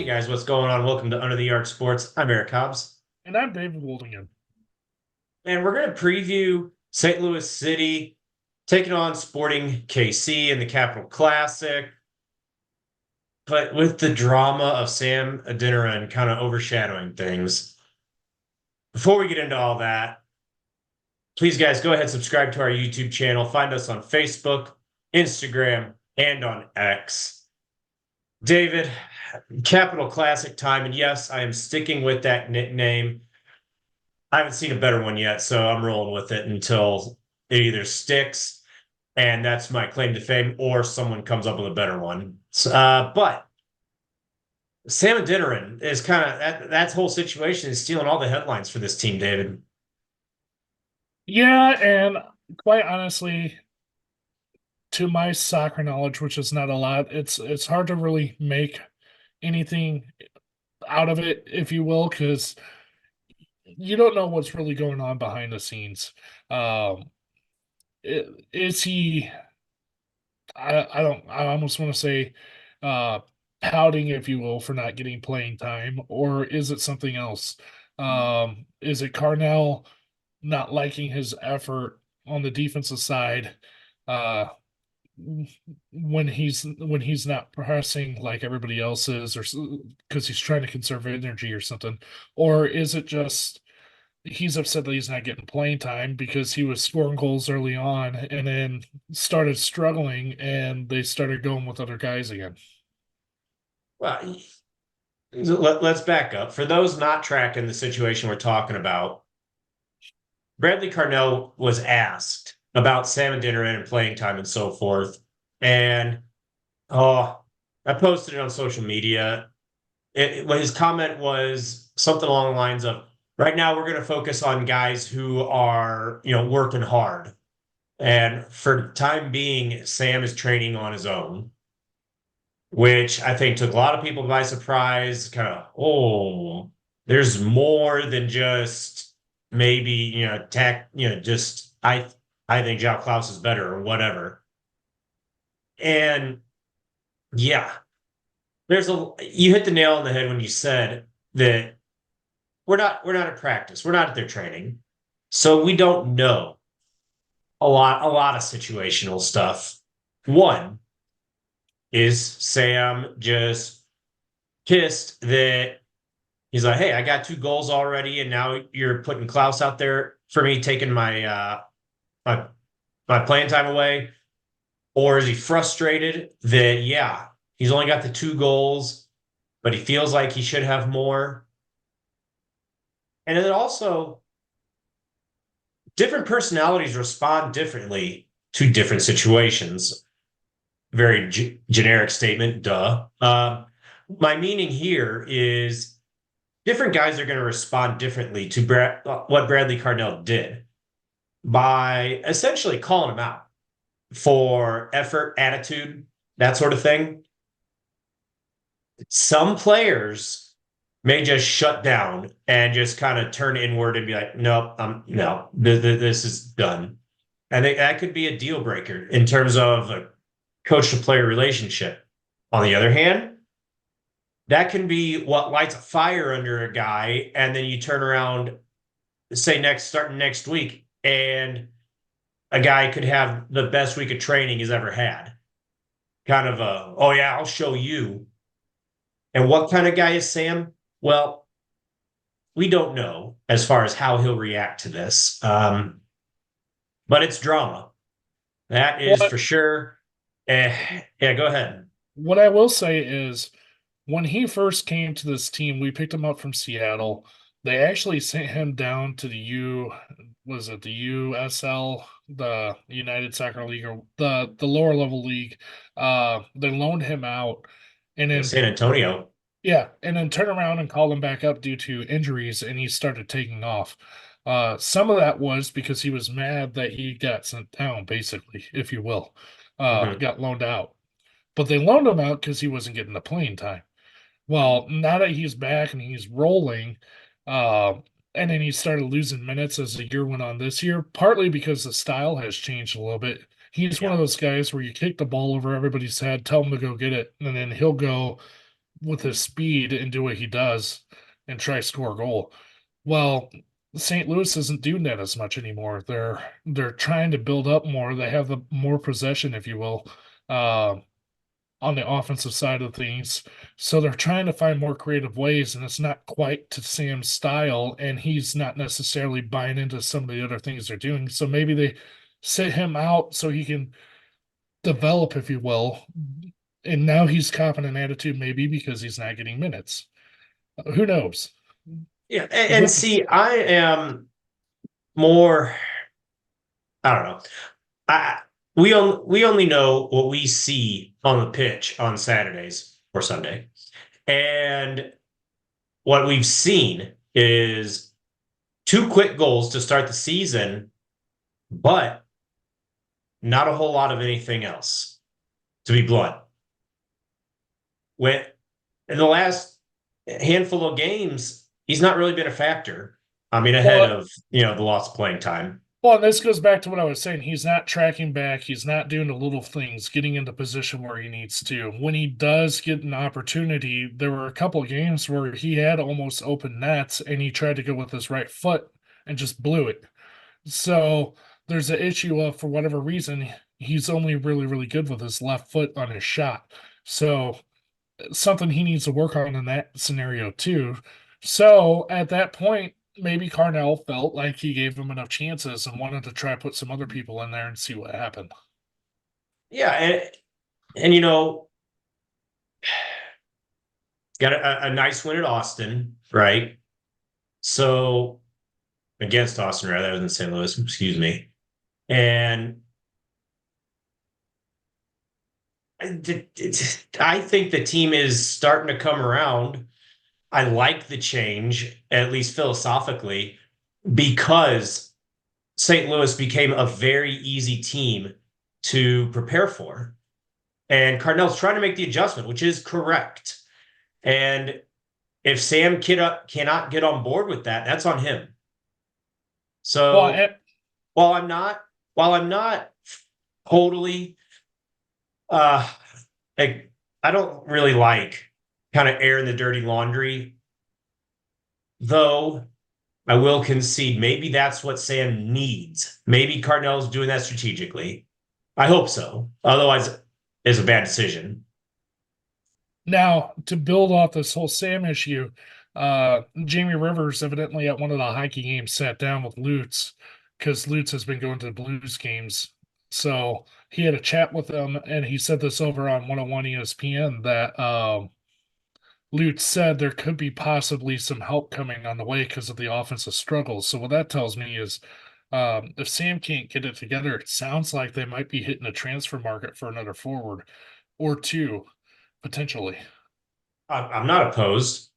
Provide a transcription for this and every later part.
Hey guys, what's going on? Welcome to Under the Arc Sports. I'm Eric Hobbs, And I'm David Woldingham. and we're going to preview St. Louis City taking on Sporting KC in the Capital Classic, but with the drama of Sam Adeniran kind of overshadowing things. Before we get into all that, please, guys, go ahead and subscribe to our YouTube channel. Find us on Facebook, Instagram, and on X. David, Capital Classic time, and yes, I am sticking with that nickname. I haven't seen a better one yet, so I'm rolling with it until it either sticks, and that's my claim to fame, or someone comes up with a better one. But Sam Adeniran is kind of that whole situation is stealing all the headlines for this team, David. Yeah, and quite honestly, to my soccer knowledge, which is not a lot, it's hard to really make anything out of it, if you will, because you don't know what's really going on behind the scenes. Um, is he? I don't. I almost want to say, uh, pouting, if you will, for not getting playing time, or is it something else? Is it Carnell not liking his effort on the defensive side uh when he's not pressing like everybody else is, or because he's trying to conserve energy or something? Or is it just he's upset that he's not getting playing time because he was scoring goals early on and then started struggling and they started going with other guys again? Well, let's back up. For those not tracking the situation we're talking about, Bradley Carnell was asked about Sam Adeniran and playing time and so forth, and oh, I posted it on social media. His comment was something along the lines of, "Right now, we're going to focus on guys who are, working hard, and for the time being, Sam is training on his own," which I think took a lot of people by surprise. Kind of, oh, there's more than just maybe tech. Just I think Jock Klaus is better or whatever. And yeah, you hit the nail on the head when you said that we're not at practice. We're not at their training. So we don't know a lot of situational stuff. One is Sam just pissed that he's like, "Hey, I got 2 goals already, and now you're putting Klaus out there for me, taking my my playing time away." Or is he frustrated that, yeah, he's only got the 2 goals, but he feels like he should have more? And then also, different personalities respond differently to different situations. Very generic statement, duh. My meaning here is different guys are going to respond differently to what Bradley Carnell did by essentially calling him out for effort, attitude, that sort of thing. Some players may just shut down and just kind of turn inward and be like, "Nope, no, this is done." I think that could be a deal breaker in terms of a coach to player relationship. On the other hand, that can be what lights a fire under a guy, and then you turn around, say starting next week, and a guy could have the best week of training he's ever had. Kind of oh yeah, I'll show you. And what kind of guy is Sam? Well, we don't know as far as how he'll react to this. But it's drama. That is What for sure. Yeah, go ahead. what I will say is, when he first came to this team, we picked him up from Seattle. They actually sent him down to the was it the USL, the United Soccer League, or the lower level league. They loaned him out, and Yeah, then San Antonio. yeah, and then turn around and call him back up due to injuries, and he started taking off. Some of that was because he was mad that he got sent down, basically, if you will, Mhm. got loaned out. But they loaned him out because he wasn't getting the playing time. Well, now that he's back and he's rolling, uh, and then he started losing minutes as the year went on this year, partly because the style has changed a little bit. He's one Yeah. of those guys where you kick the ball over everybody's head, tell him to go get it, and then he'll go with his speed and do what he does and try to score a goal. Well, St. Louis isn't doing that as much anymore. They're trying to build up more. They have the more possession, if you will, uh, on the offensive side of things. So they're trying to find more creative ways, and it's not quite to Sam's style, and he's not necessarily buying into some of the other things they're doing. So maybe they sit him out so he can develop, if you will. And now he's copping an attitude, maybe because he's not getting minutes. Who knows? Yeah, and see, I am more. I don't know. I we only know what we see on the pitch on Saturdays or Sunday, and what we've seen is two quick goals to start the season, but not a whole lot of anything else. To be blunt, when in the last handful of games, he's not really been a factor. I mean, ahead Well, of the lost playing time. Well, and this goes back to what I was saying. He's not tracking back. He's not doing the little things, getting into position where he needs to. When he does get an opportunity, there were a couple of games where he had almost open nets and he tried to go with his right foot and just blew it. So there's an issue of, for whatever reason, he's only really, really good with his left foot on his shot. So something he needs to work on in that scenario too. So at that point, maybe Carnell felt like he gave him enough chances and wanted to try to put some other people in there and see what happened. Yeah, and got a nice win at Austin, right? So against Austin, rather than St. Louis, excuse me. And I think the team is starting to come around. I like the change, at least philosophically, because St. Louis became a very easy team to prepare for. And Cardinals trying to make the adjustment, which is correct. And if Sam cannot get on board with that, that's on him. Well, So while I'm not totally like I don't really like kind of airing the dirty laundry, though I will concede maybe that's what Sam needs. Maybe Cardinals doing that strategically. I hope so. Otherwise, it's a bad decision. now to build off this whole Sam issue, Jamie Rivers evidently at one of the hockey games sat down with Lutz because Lutz has been going to the Blues games. So he had a chat with them, and he said this over on 101 ESPN that Lutz said there could be possibly some help coming on the way because of the offensive struggles. So what that tells me is if Sam can't get it together, it sounds like they might be hitting the transfer market for another forward or two, potentially. I'm not opposed.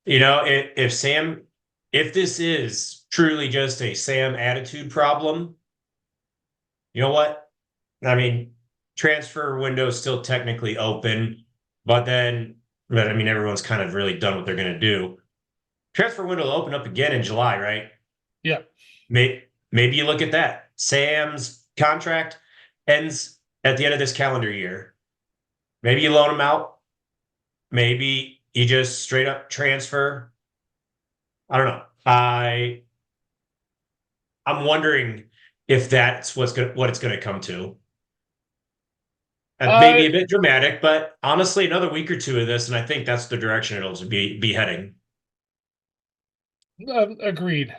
If Sam, if this is truly just a Sam attitude problem, you know what? I mean, transfer window is still technically open, but I mean, everyone's kind of really done what they're going to do. Transfer window will open up again in July, right? Yeah. Maybe you look at that. Sam's contract ends at the end of this calendar year. Maybe you loan him out. Maybe you just straight up transfer. I don't know. I'm wondering if that's what it's gonna come to. That may Uh, be a bit dramatic, but honestly, another week or two of this, and I think that's the direction it'll be heading. Agreed.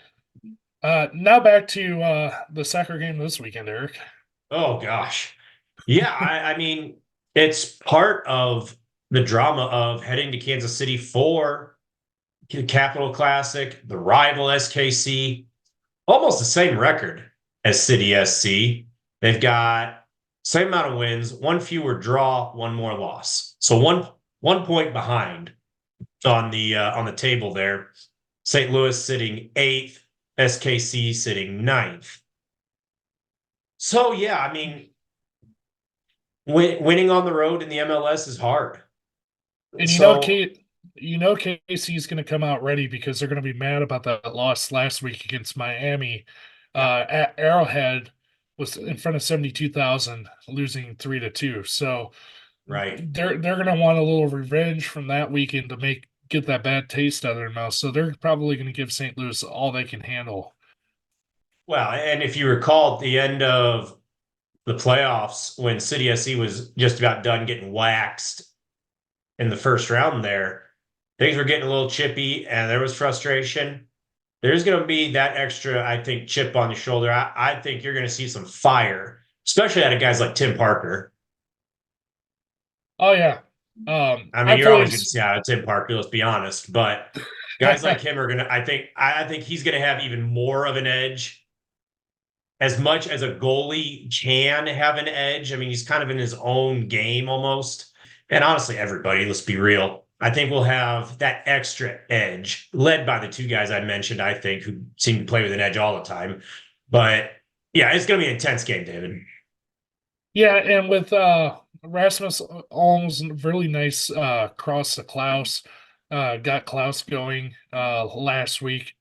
Now back to the soccer game this weekend, Eric. Oh gosh. Yeah, I mean, it's part of the drama of heading to Kansas City for Capital Classic, the rival SKC, almost the same record as City SC. They've got same amount of wins, one fewer draw, one more loss. So one point behind on the table there. St. Louis sitting eighth, SKC sitting ninth. So yeah, I mean, winning on the road in the MLS is hard. And So KC's going to come out ready because they're going to be mad about that loss last week against Miami. yeah, At Arrowhead was in front of 72,000, losing 3-2. So Right. they're gonna want a little revenge from that weekend to get that bad taste out of their mouth. So they're probably gonna give St. Louis all they can handle. Well, and if you recall at the end of the playoffs when City SC was just about done getting waxed in the first round there, things were getting a little chippy and there was frustration. There's going to be that extra, I think, chip on the shoulder. I think you're going to see some fire, especially out of guys like Tim Parker. Oh yeah. I mean, I you're fully always going to see out of Tim Parker, let's be honest. But guys like him are going to, I think he's going to have even more of an edge. As much as a goalie can have an edge, I mean, he's kind of in his own game almost. And honestly, everybody, let's be real. I think we'll have that extra edge led by the two guys I mentioned, I think, who seem to play with an edge all the time. But yeah, it's going to be an intense game, David. Yeah, and with Rasmus Alm's really nice cross to Klaus, got Klaus going last week.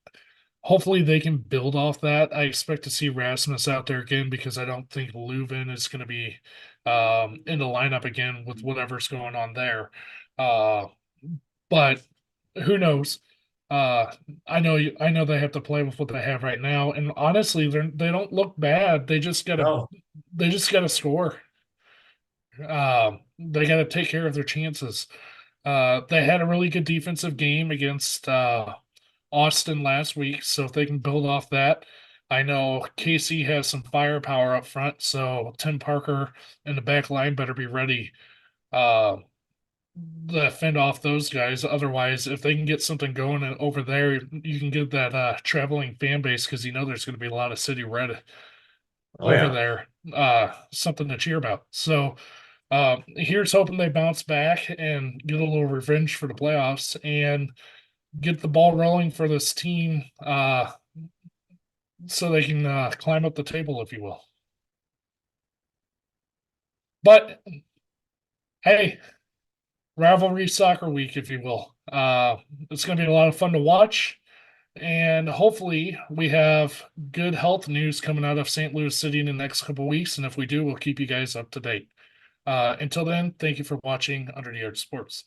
Hopefully they can build off that. I expect to see Rasmus out there again because I don't think Leuven is going to be in the lineup again with whatever's going on there. Uh, but who knows? Uh, I know they have to play with what they have right now, and honestly, they don't look bad. No. They just gotta score. They got to take care of their chances. They had a really good defensive game against Austin last week, so if they can build off that, I know KC has some firepower up front, so Tim Parker and the back line better be ready uh, to fend off those guys. Otherwise, if they can get something going over there, you can get that traveling fan base because you know there's going to be a lot of City Red Oh, over yeah. there, something to cheer about. So here's hoping they bounce back and get a little revenge for the playoffs and get the ball rolling for this team so they can climb up the table, if you will. But hey, rivalry soccer week, if you will. It's going to be a lot of fun to watch. And hopefully, we have good health news coming out of St. Louis City in the next couple of weeks. And if we do, we'll keep you guys up to date. Until then, thank you for watching Under the Edge Sports.